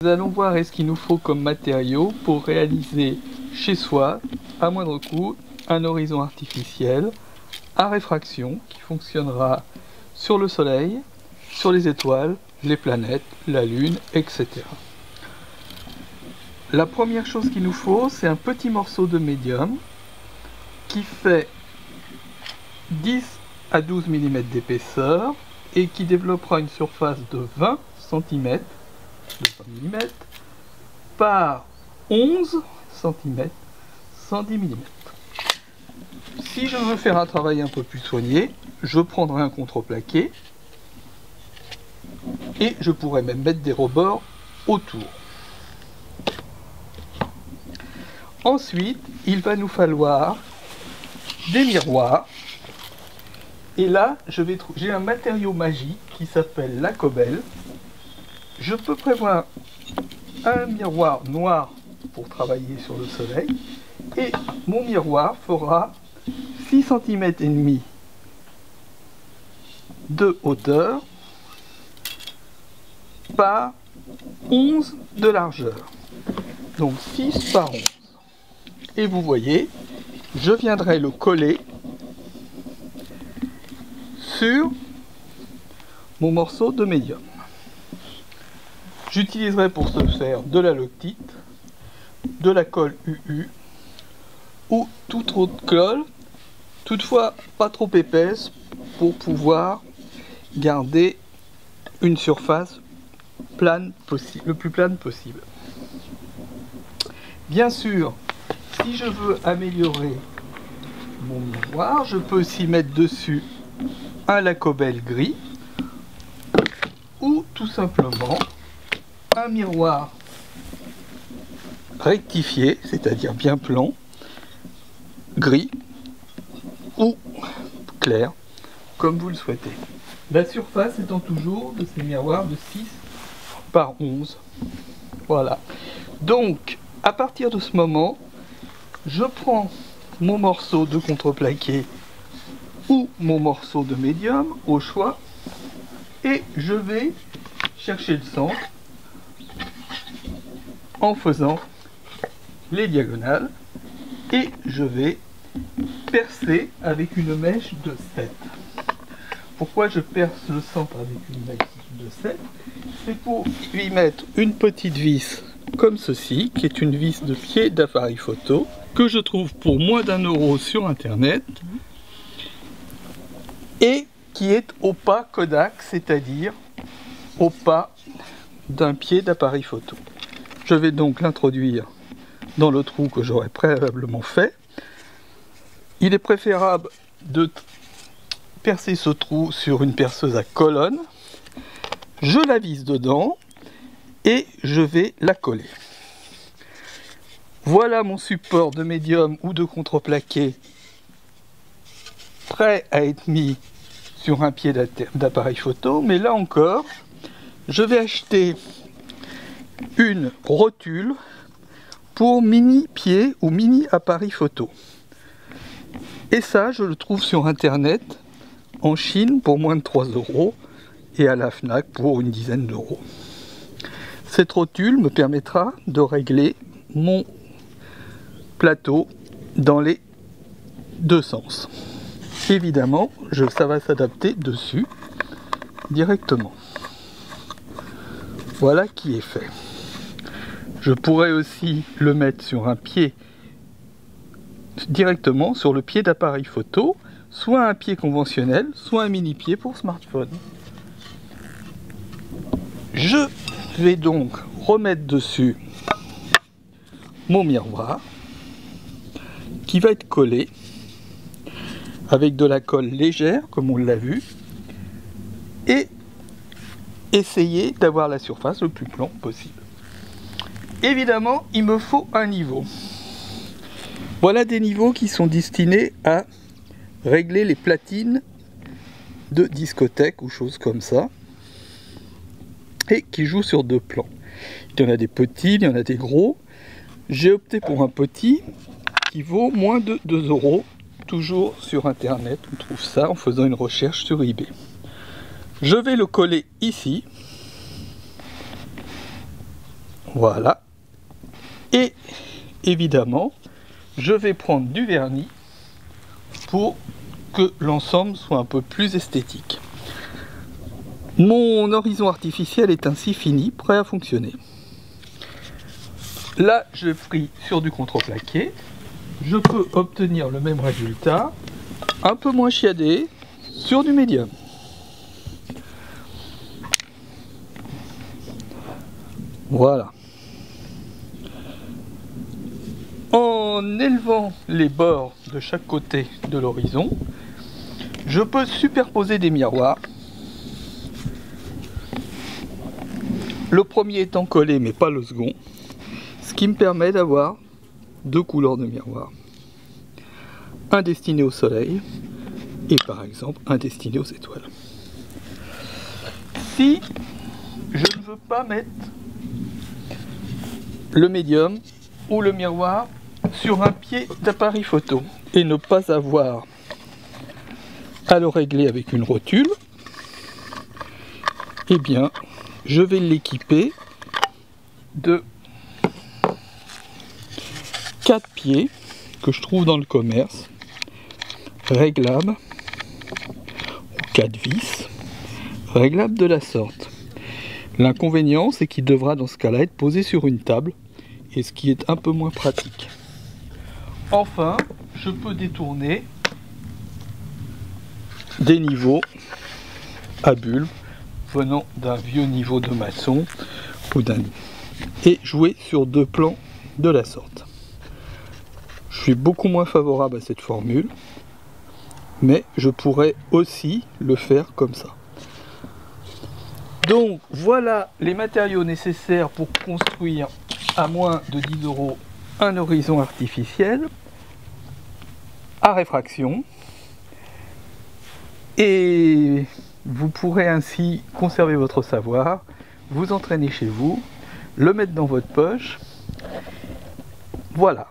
Nous allons voir ce qu'il nous faut comme matériaux pour réaliser chez soi, à moindre coût, un horizon artificiel à réfraction qui fonctionnera sur le soleil, sur les étoiles, les planètes, la lune, etc. La première chose qu'il nous faut, c'est un petit morceau de médium qui fait 10 à 12 mm d'épaisseur et qui développera une surface de 20 cm par 11 cm, 110 mm. Si je veux faire un travail un peu plus soigné, je prendrai un contreplaqué et je pourrais même mettre des rebords autour. Ensuite, il va nous falloir des miroirs. Et là, j'ai un matériau magique qui s'appelle la cobelle. Je peux prévoir un miroir noir pour travailler sur le soleil. Et mon miroir fera 6 cm et demi de hauteur par 11 de largeur. Donc 6 par 11. Et vous voyez, je viendrai le coller sur mon morceau de médium. J'utiliserai pour ce faire de la loctite, de la colle UU ou toute autre colle, toutefois pas trop épaisse pour pouvoir garder une surface plane possible, le plus plane possible. Bien sûr, si je veux améliorer mon miroir, je peux aussi mettre dessus un lacobel gris ou tout simplement un miroir rectifié, c'est-à-dire bien plan, gris ou clair, comme vous le souhaitez. La surface étant toujours de ces miroirs de 6 par 11. Voilà. Donc, à partir de ce moment, je prends mon morceau de contreplaqué ou mon morceau de médium au choix et je vais chercher le centre en faisant les diagonales et je vais percer avec une mèche de 7. Pourquoi je perce le centre avec une mèche de 7? C'est pour y mettre une petite vis comme ceci, qui est une vis de pied d'appareil photo que je trouve pour moins d'1 € sur internet et qui est au pas Kodak, c'est-à-dire au pas d'un pied d'appareil photo. Je vais donc l'introduire dans le trou que j'aurais préalablement fait. Il est préférable de percer ce trou sur une perceuse à colonne. Je la visse dedans et je vais la coller. Voilà mon support de médium ou de contreplaqué prêt à être mis sur un pied d'appareil photo, mais là encore, je vais acheter une rotule pour mini pied ou mini appareil photo. Et ça, je le trouve sur internet en Chine pour moins de 3 € et à la Fnac pour une dizaine d'euros. Cette rotule me permettra de régler mon plateau dans les deux sens. Évidemment, ça va s'adapter dessus directement. Voilà qui est fait. Je pourrais aussi le mettre sur un pied directement sur le pied d'appareil photo, soit un pied conventionnel, soit un mini pied pour smartphone. Je vais donc remettre dessus mon miroir qui va être collé avec de la colle légère comme on l'a vu et essayer d'avoir la surface le plus plan possible. Évidemment, il me faut un niveau. Voilà des niveaux qui sont destinés à régler les platines de discothèque ou choses comme ça et qui jouent sur 2 plans. Il y en a des petits, il y en a des gros. J'ai opté pour un petit qui vaut moins de 2 €. Toujours sur internet, on trouve ça en faisant une recherche sur eBay. Je vais le coller ici Voilà. Et évidemment, je vais prendre du vernis pour que l'ensemble soit un peu plus esthétique. Mon horizon artificiel est ainsi fini, prêt à fonctionner. Là, je prie sur du contreplaqué. Je peux obtenir le même résultat, un peu moins chiadé, sur du médium. Voilà. En élevant les bords de chaque côté de l'horizon, je peux superposer des miroirs. Le premier étant collé mais pas le second, ce qui me permet d'avoir deux couleurs de miroir. Un destiné au soleil et par exemple un destiné aux étoiles. Si je ne veux pas mettre le médium ou le miroir sur un pied d'appareil photo et ne pas avoir à le régler avec une rotule, eh bien je vais l'équiper de 4 pieds que je trouve dans le commerce, réglables, ou 4 vis, réglables de la sorte. L'inconvénient, c'est qu'il devra dans ce cas-là être posé sur une table, et ce qui est un peu moins pratique. Enfin, je peux détourner des niveaux à bulbe venant d'un vieux niveau de maçon ou et jouer sur deux plans de la sorte. Je suis beaucoup moins favorable à cette formule, mais je pourrais aussi le faire comme ça. Donc voilà les matériaux nécessaires pour construire à moins de 10 € un horizon artificiel à réfraction, et vous pourrez ainsi conserver votre savoir, vous entraîner chez vous, le mettre dans votre poche. Voilà.